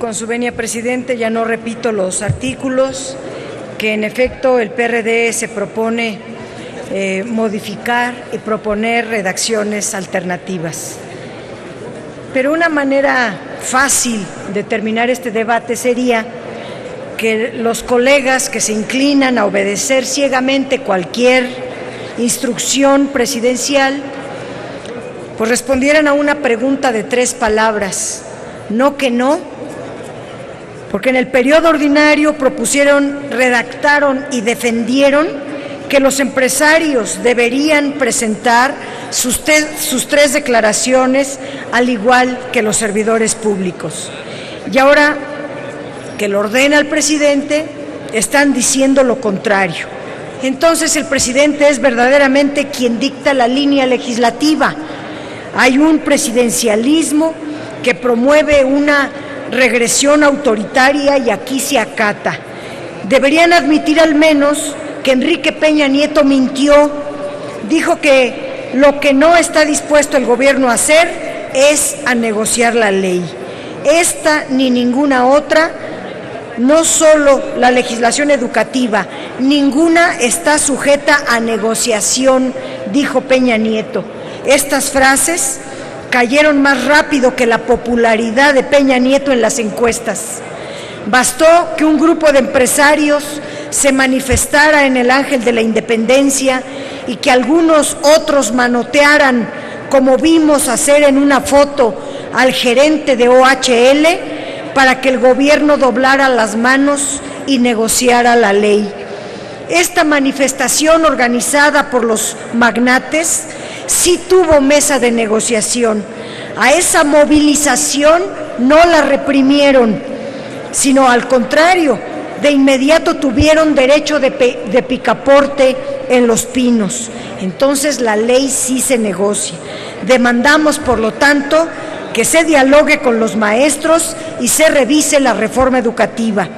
con su venia, presidente, ya no repito los artículos que en efecto el PRD se propone modificar y proponer redacciones alternativas. Pero una manera fácil de terminar este debate sería que los colegas que se inclinan a obedecer ciegamente cualquier instrucción presidencial, pues respondieran a una pregunta de 3 palabras, no que no, porque en el periodo ordinario propusieron, redactaron y defendieron que los empresarios deberían presentar sus 3 declaraciones, al igual que los servidores públicos. Y ahora que lo ordena el presidente, están diciendo lo contrario. Entonces el presidente es verdaderamente quien dicta la línea legislativa. Hay un presidencialismo que promueve una regresión autoritaria y aquí se acata. Deberían admitir al menos que Enrique Peña Nieto mintió, dijo que lo que no está dispuesto el gobierno a hacer es a negociar la ley. Esta ni ninguna otra, no solo la legislación educativa, ninguna está sujeta a negociación, dijo Peña Nieto. Estas frases cayeron más rápido que la popularidad de Peña Nieto en las encuestas. Bastó que un grupo de empresarios se manifestara en el Ángel de la Independencia y que algunos otros manotearan, como vimos hacer en una foto, al gerente de OHL, para que el gobierno doblara las manos y negociara la ley. Esta manifestación organizada por los magnates sí tuvo mesa de negociación. A esa movilización no la reprimieron, sino al contrario, de inmediato tuvieron derecho de picaporte en Los Pinos. Entonces la ley sí se negocia. Demandamos, por lo tanto, que se dialogue con los maestros y se revise la reforma educativa.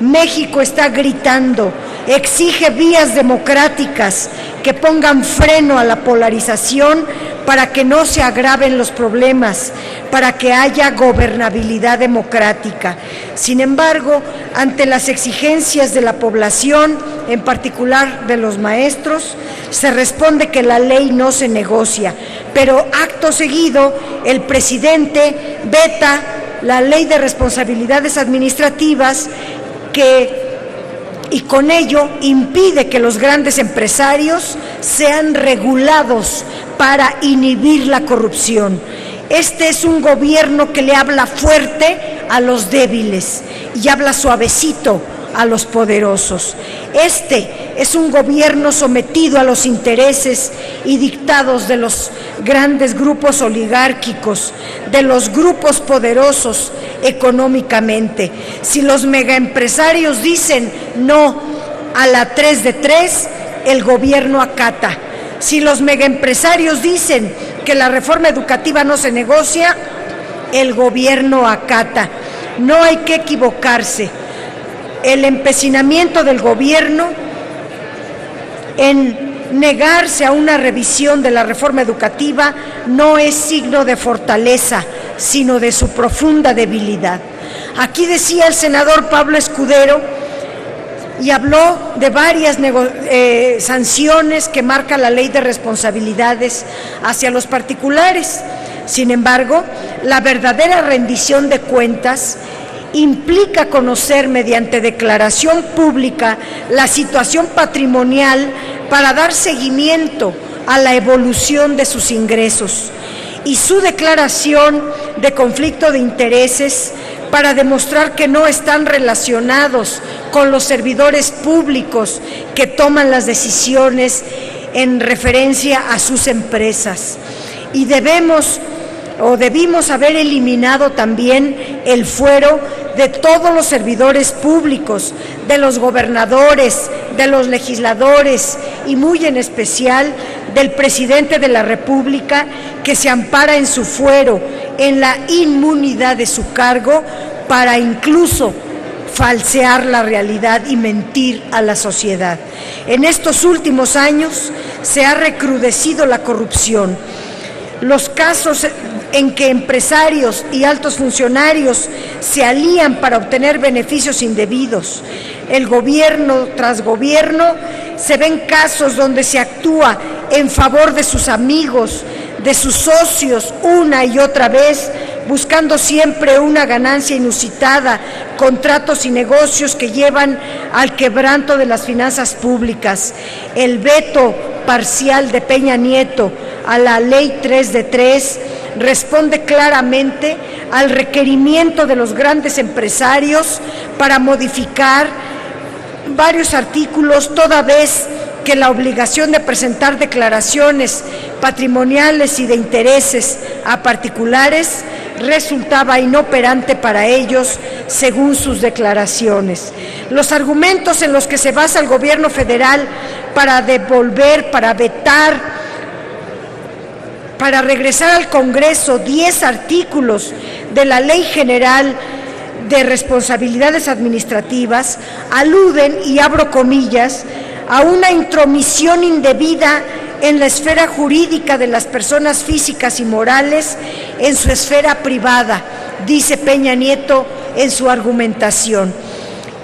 México está gritando, exige vías democráticas que pongan freno a la polarización para que no se agraven los problemas, para que haya gobernabilidad democrática. Sin embargo, ante las exigencias de la población, en particular de los maestros, se responde que la ley no se negocia, pero acto seguido el presidente veta la ley de responsabilidades administrativas y con ello impide que los grandes empresarios sean regulados para inhibir la corrupción. Este es un gobierno que le habla fuerte a los débiles y habla suavecito a los poderosos. Este es un gobierno sometido a los intereses y dictados de los grandes grupos oligárquicos, de los grupos poderosos económicamente. Si los megaempresarios dicen no a la 3 de 3, el gobierno acata. Si los megaempresarios dicen que la reforma educativa no se negocia, el gobierno acata. No hay que equivocarse. El empecinamiento del gobierno en negarse a una revisión de la reforma educativa no es signo de fortaleza, sino de su profunda debilidad. Aquí decía el senador Pablo Escudero y habló de varias sanciones que marca la ley de responsabilidades hacia los particulares. Sin embargo, la verdadera rendición de cuentas implica conocer mediante declaración pública la situación patrimonial para dar seguimiento a la evolución de sus ingresos y su declaración de conflicto de intereses para demostrar que no están relacionados con los servidores públicos que toman las decisiones en referencia a sus empresas. Y debimos haber eliminado también el fuero de todos los servidores públicos, de los gobernadores, de los legisladores y muy en especial del presidente de la República, que se ampara en su fuero, en la inmunidad de su cargo, para incluso falsear la realidad y mentir a la sociedad. En estos últimos años se ha recrudecido la corrupción. Los casos en que empresarios y altos funcionarios se alían para obtener beneficios indebidos. El gobierno tras gobierno se ven casos donde se actúa en favor de sus amigos, de sus socios, una y otra vez, buscando siempre una ganancia inusitada, contratos y negocios que llevan al quebranto de las finanzas públicas. El veto parcial de Peña Nieto a la Ley 3 de 3 responde claramente al requerimiento de los grandes empresarios para modificar varios artículos, toda vez que la obligación de presentar declaraciones patrimoniales y de intereses a particulares resultaba inoperante para ellos, según sus declaraciones. Los argumentos en los que se basa el gobierno federal para devolver, para vetar, para regresar al Congreso 10 artículos de la Ley General de Responsabilidades Administrativas aluden, y abro comillas, a una intromisión indebida en la esfera jurídica de las personas físicas y morales en su esfera privada, dice Peña Nieto en su argumentación.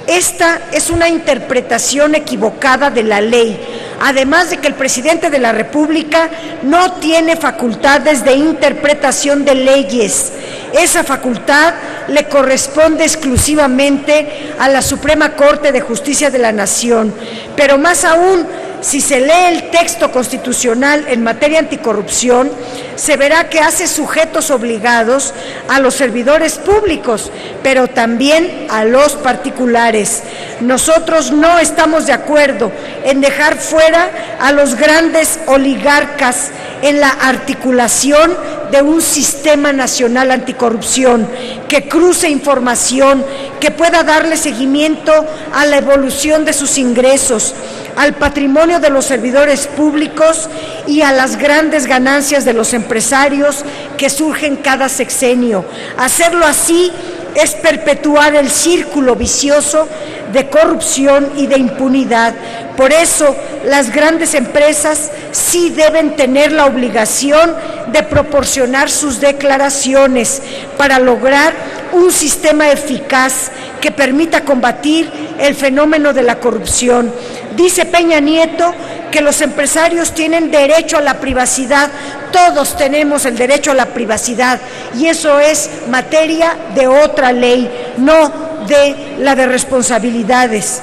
Esta es una interpretación equivocada de la ley, además de que el presidente de la República no tiene facultades de interpretación de leyes. Esa facultad le corresponde exclusivamente a la Suprema Corte de Justicia de la Nación, pero más aún, si se lee el texto constitucional en materia anticorrupción, se verá que hace sujetos obligados a los servidores públicos, pero también a los particulares. Nosotros no estamos de acuerdo en dejar fuera a los grandes oligarcas en la articulación de un sistema nacional anticorrupción que cruce información, que pueda darle seguimiento a la evolución de sus ingresos, al patrimonio de los servidores públicos y a las grandes ganancias de los empresarios que surgen cada sexenio. Hacerlo así es perpetuar el círculo vicioso de corrupción y de impunidad. Por eso, las grandes empresas sí deben tener la obligación de proporcionar sus declaraciones para lograr un sistema eficaz que permita combatir el fenómeno de la corrupción. Dice Peña Nieto que los empresarios tienen derecho a la privacidad. Todos tenemos el derecho a la privacidad y eso es materia de otra ley, no de la de responsabilidades.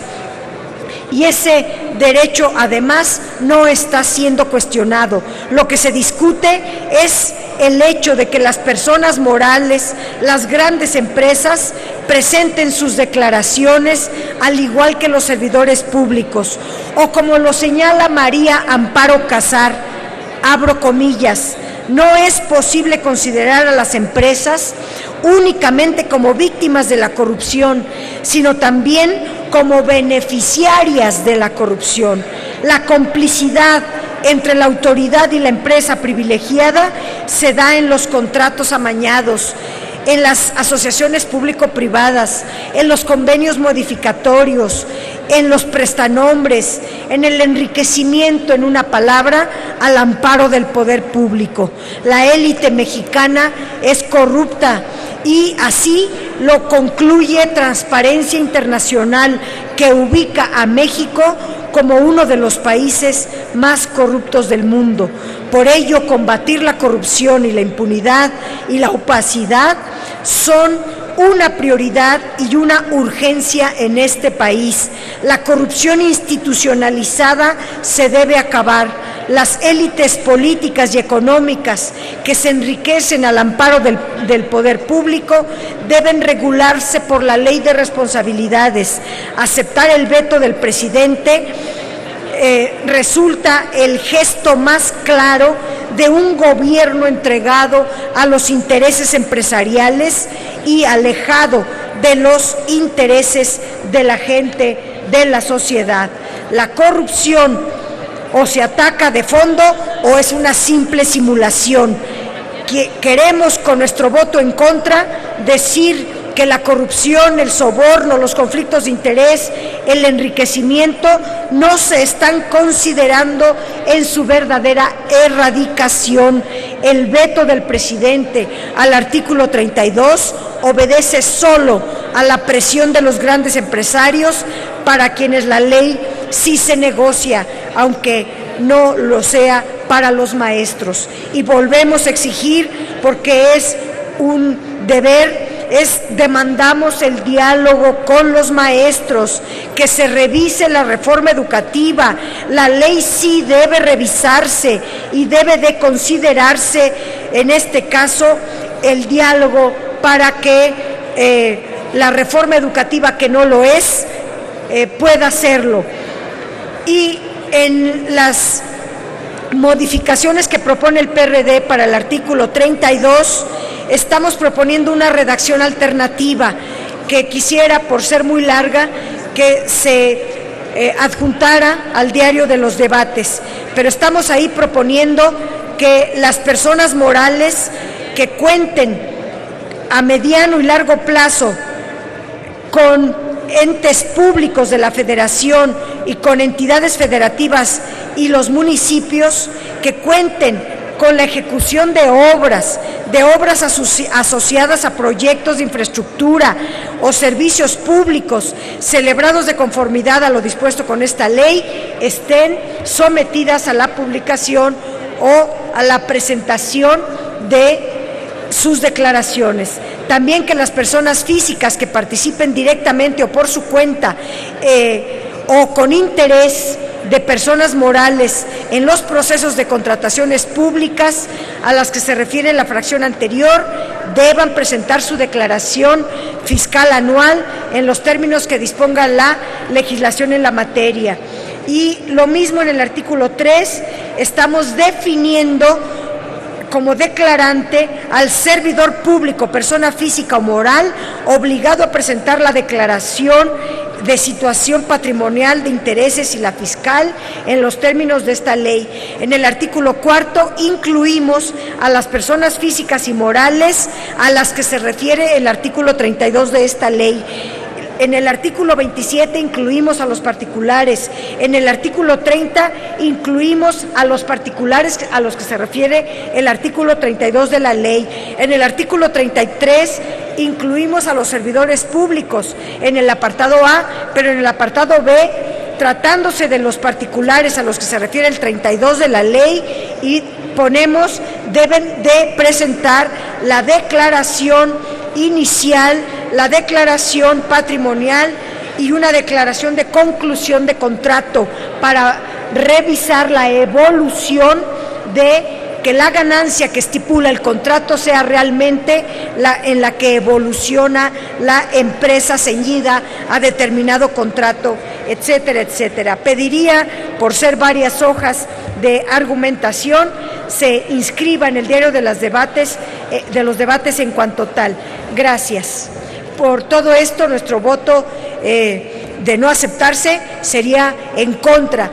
Y ese derecho, además, no está siendo cuestionado. Lo que se discute es el hecho de que las personas morales, las grandes empresas, presenten sus declaraciones al igual que los servidores públicos. O como lo señala María Amparo Casar, abro comillas, no es posible considerar a las empresas únicamente como víctimas de la corrupción, sino también como beneficiarias de la corrupción. La complicidad entre la autoridad y la empresa privilegiada se da en los contratos amañados, en las asociaciones público-privadas, en los convenios modificatorios, en los prestanombres, en el enriquecimiento, en una palabra, al amparo del poder público. La élite mexicana es corrupta y así lo concluye Transparencia Internacional, que ubica a México como uno de los países más corruptos del mundo. Por ello, combatir la corrupción y la impunidad y la opacidad son una prioridad y una urgencia en este país. La corrupción institucionalizada se debe acabar. Las élites políticas y económicas que se enriquecen al amparo del poder público deben regularse por la ley de responsabilidades. Aceptar el veto del presidente resulta el gesto más claro de un gobierno entregado a los intereses empresariales y alejado de los intereses de la gente, de la sociedad. La corrupción o se ataca de fondo o es una simple simulación. Queremos con nuestro voto en contra decir que la corrupción, el soborno, los conflictos de interés, el enriquecimiento no se están considerando en su verdadera erradicación el veto del presidente al artículo 32 obedece solo a la presión de los grandes empresarios, para quienes la ley sí se negocia, aunque no lo sea para los maestros. Y volvemos a exigir, porque es un deber, demandamos el diálogo con los maestros, que se revise la reforma educativa. La ley sí debe revisarse y debe de considerarse, en este caso, el diálogo para que la reforma educativa, que no lo es, pueda hacerlo. Y en las modificaciones que propone el PRD para el artículo 32, estamos proponiendo una redacción alternativa que quisiera, por ser muy larga, que se adjuntara al diario de los debates. Pero estamos ahí proponiendo que las personas morales que cuenten a mediano y largo plazo con entes públicos de la Federación y con entidades federativas y los municipios, que cuenten con la ejecución de obras asociadas a proyectos de infraestructura o servicios públicos celebrados de conformidad a lo dispuesto con esta ley, estén sometidas a la publicación o a la presentación de sus declaraciones. También que las personas físicas que participen directamente o por su cuenta o con interés de personas morales en los procesos de contrataciones públicas a las que se refiere la fracción anterior, deban presentar su declaración fiscal anual en los términos que disponga la legislación en la materia. Y lo mismo en el artículo 3, estamos definiendo como declarante al servidor público, persona física o moral, obligado a presentar la declaración de situación patrimonial, de intereses y la fiscal en los términos de esta ley. En el artículo 4 incluimos a las personas físicas y morales a las que se refiere el artículo 32 de esta ley. En el artículo 27 incluimos a los particulares. En el artículo 30 incluimos a los particulares a los que se refiere el artículo 32 de la ley. En el artículo 33 incluimos a los servidores públicos en el apartado A, pero en el apartado B, tratándose de los particulares a los que se refiere el 32 de la ley, y ponemos, deben de presentar la declaración inicial, la declaración patrimonial y una declaración de conclusión de contrato para revisar la evolución de que la ganancia que estipula el contrato sea realmente en la que evoluciona la empresa ceñida a determinado contrato, etcétera, etcétera. Pediría, por ser varias hojas de argumentación, se inscriba en el diario de los debates en cuanto tal. Gracias. Por todo esto, nuestro voto de no aceptarse sería en contra